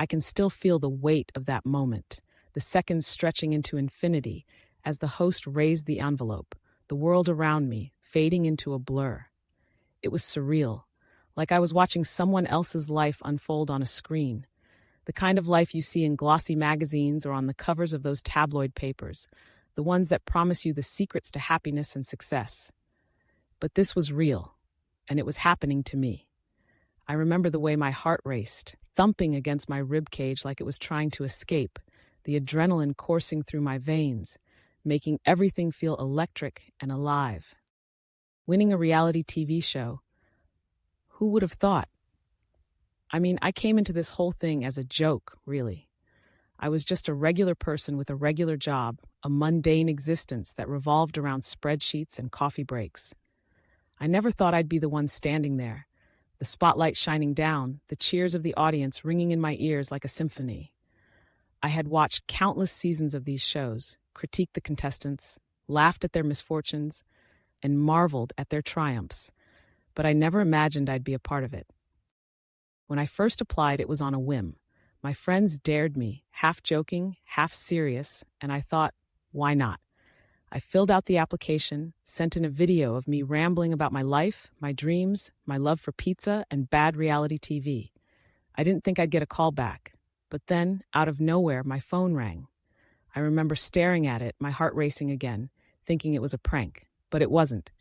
I can still feel the weight of that moment, the seconds stretching into infinity as the host raised the envelope, the world around me fading into a blur. It was surreal, like I was watching someone else's life unfold on a screen, the kind of life you see in glossy magazines or on the covers of those tabloid papers, the ones that promise you the secrets to happiness and success. But this was real, and it was happening to me. I remember the way my heart raced, thumping against my rib cage like it was trying to escape, the adrenaline coursing through my veins, making everything feel electric and alive. Winning a reality TV show, who would have thought? I mean, I came into this whole thing as a joke, really. I was just a regular person with a regular job, a mundane existence that revolved around spreadsheets and coffee breaks. I never thought I'd be the one standing there, the spotlight shining down, the cheers of the audience ringing in my ears like a symphony. I had watched countless seasons of these shows, critiqued the contestants, laughed at their misfortunes, and marveled at their triumphs, but I never imagined I'd be a part of it. When I first applied, it was on a whim. My friends dared me, half joking, half serious, and I thought, why not? I filled out the application, sent in a video of me rambling about my life, my dreams, my love for pizza, and bad reality TV. I didn't think I'd get a call back, but then, out of nowhere, my phone rang. I remember staring at it, my heart racing again, thinking it was a prank, but it wasn't.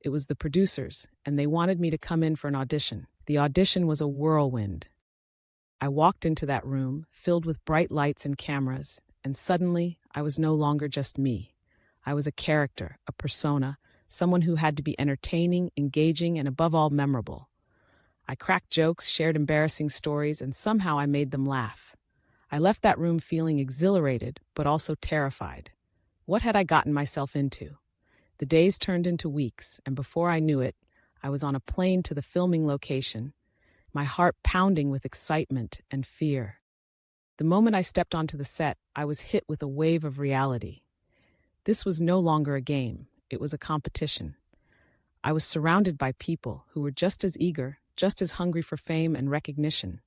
It was the producers, and they wanted me to come in for an audition. The audition was a whirlwind. I walked into that room, filled with bright lights and cameras, and suddenly, I was no longer just me. I was a character, a persona, someone who had to be entertaining, engaging, and above all, memorable. I cracked jokes, shared embarrassing stories, and somehow I made them laugh. I left that room feeling exhilarated, but also terrified. What had I gotten myself into? The days turned into weeks, and before I knew it, I was on a plane to the filming location, my heart pounding with excitement and fear. The moment I stepped onto the set, I was hit with a wave of reality. This was no longer a game, it was a competition. I was surrounded by people who were just as eager, just as hungry for fame and recognition.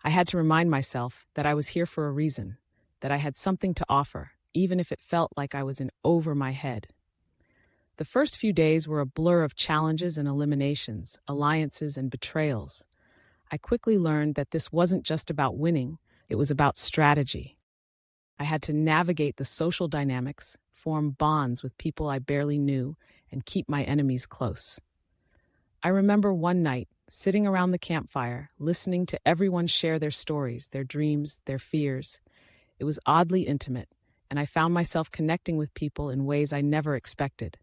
I had to remind myself that I was here for a reason, that I had something to offer, even if it felt like I was in over my head. The first few days were a blur of challenges and eliminations, alliances and betrayals. I quickly learned that this wasn't just about winning, it was about strategy. I had to navigate the social dynamics, form bonds with people I barely knew, and keep my enemies close. I remember one night, sitting around the campfire, listening to everyone share their stories, their dreams, their fears. It was oddly intimate, and I found myself connecting with people in ways I never expected.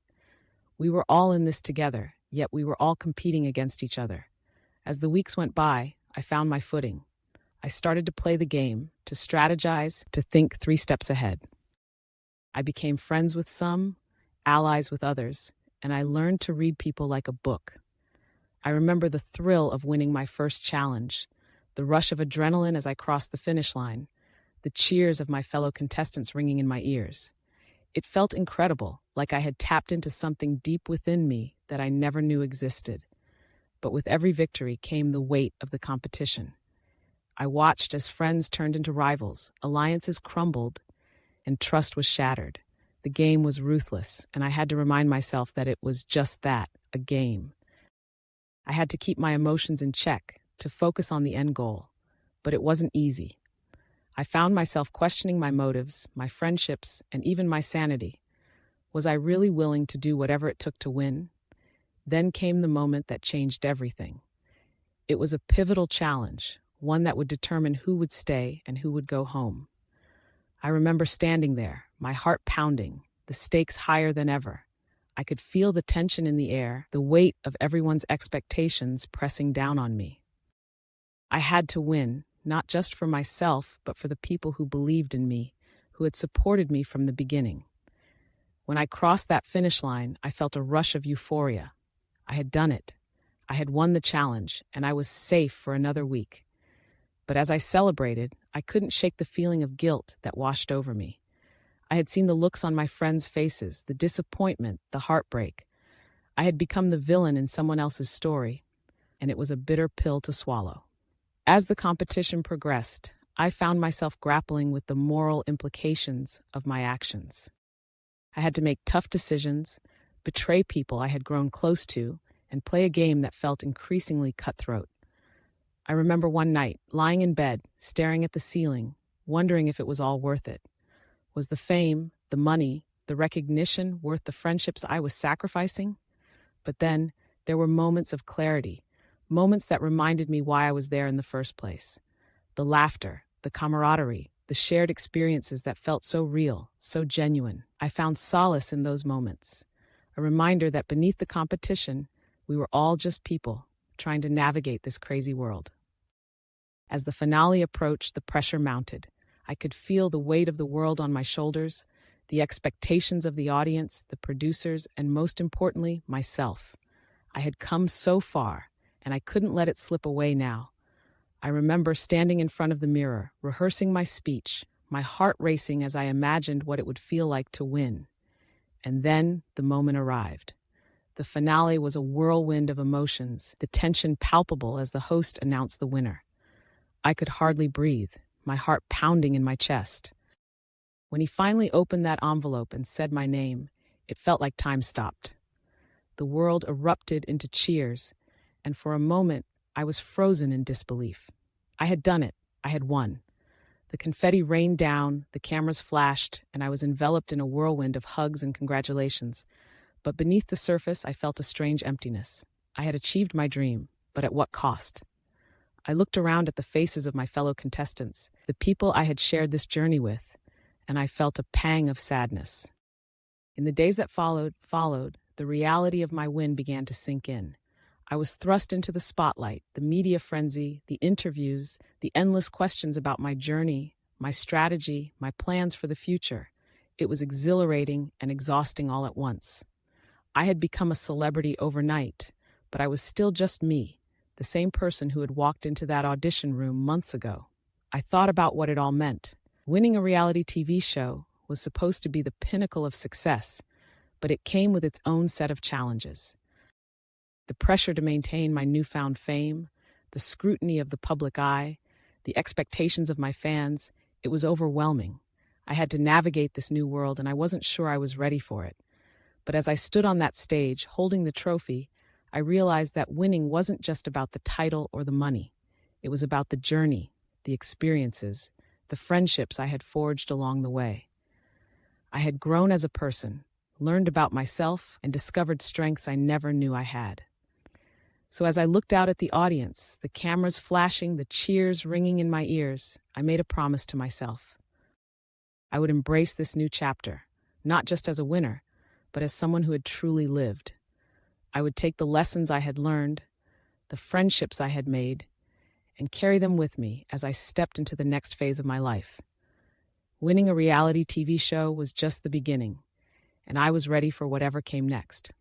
We were all in this together, yet we were all competing against each other. As the weeks went by, I found my footing. I started to play the game, to strategize, to think 3 steps ahead. I became friends with some, allies with others, and I learned to read people like a book. I remember the thrill of winning my first challenge, the rush of adrenaline as I crossed the finish line, the cheers of my fellow contestants ringing in my ears. It felt incredible, like I had tapped into something deep within me that I never knew existed. But with every victory came the weight of the competition. I watched as friends turned into rivals, alliances crumbled, and trust was shattered. The game was ruthless, and I had to remind myself that it was just that, a game. I had to keep my emotions in check, to focus on the end goal. But it wasn't easy. I found myself questioning my motives, my friendships, and even my sanity. Was I really willing to do whatever it took to win? Then came the moment that changed everything. It was a pivotal challenge, one that would determine who would stay and who would go home. I remember standing there, my heart pounding, the stakes higher than ever. I could feel the tension in the air, the weight of everyone's expectations pressing down on me. I had to win, not just for myself, but for the people who believed in me, who had supported me from the beginning. When I crossed that finish line, I felt a rush of euphoria. I had done it. I had won the challenge, and I was safe for another week. But as I celebrated, I couldn't shake the feeling of guilt that washed over me. I had seen the looks on my friends' faces, the disappointment, the heartbreak. I had become the villain in someone else's story, and it was a bitter pill to swallow. As the competition progressed, I found myself grappling with the moral implications of my actions. I had to make tough decisions, betray people I had grown close to, and play a game that felt increasingly cutthroat. I remember one night, lying in bed, staring at the ceiling, wondering if it was all worth it. Was the fame, the money, the recognition worth the friendships I was sacrificing? But then, there were moments of clarity, moments that reminded me why I was there in the first place. The laughter, the camaraderie, the shared experiences that felt so real, so genuine. I found solace in those moments, a reminder that beneath the competition, we were all just people trying to navigate this crazy world. As the finale approached, the pressure mounted. I could feel the weight of the world on my shoulders, the expectations of the audience, the producers, and most importantly, myself. I had come so far, and I couldn't let it slip away now. I remember standing in front of the mirror, rehearsing my speech, my heart racing as I imagined what it would feel like to win. And then the moment arrived. The finale was a whirlwind of emotions, the tension palpable as the host announced the winner. I could hardly breathe, my heart pounding in my chest. When he finally opened that envelope and said my name, it felt like time stopped. The world erupted into cheers, and for a moment, I was frozen in disbelief. I had done it. I had won. The confetti rained down, the cameras flashed, and I was enveloped in a whirlwind of hugs and congratulations. But beneath the surface, I felt a strange emptiness. I had achieved my dream, but at what cost? I looked around at the faces of my fellow contestants, the people I had shared this journey with, and I felt a pang of sadness. In the days that followed, the reality of my win began to sink in. I was thrust into the spotlight, the media frenzy, the interviews, the endless questions about my journey, my strategy, my plans for the future. It was exhilarating and exhausting all at once. I had become a celebrity overnight, but I was still just me, the same person who had walked into that audition room months ago. I thought about what it all meant. Winning a reality TV show was supposed to be the pinnacle of success, but it came with its own set of challenges. The pressure to maintain my newfound fame, the scrutiny of the public eye, the expectations of my fans, it was overwhelming. I had to navigate this new world, and I wasn't sure I was ready for it. But as I stood on that stage, holding the trophy, I realized that winning wasn't just about the title or the money. It was about the journey, the experiences, the friendships I had forged along the way. I had grown as a person, learned about myself, and discovered strengths I never knew I had. So as I looked out at the audience, the cameras flashing, the cheers ringing in my ears, I made a promise to myself. I would embrace this new chapter, not just as a winner, but as someone who had truly lived. I would take the lessons I had learned, the friendships I had made, and carry them with me as I stepped into the next phase of my life. Winning a reality TV show was just the beginning, and I was ready for whatever came next.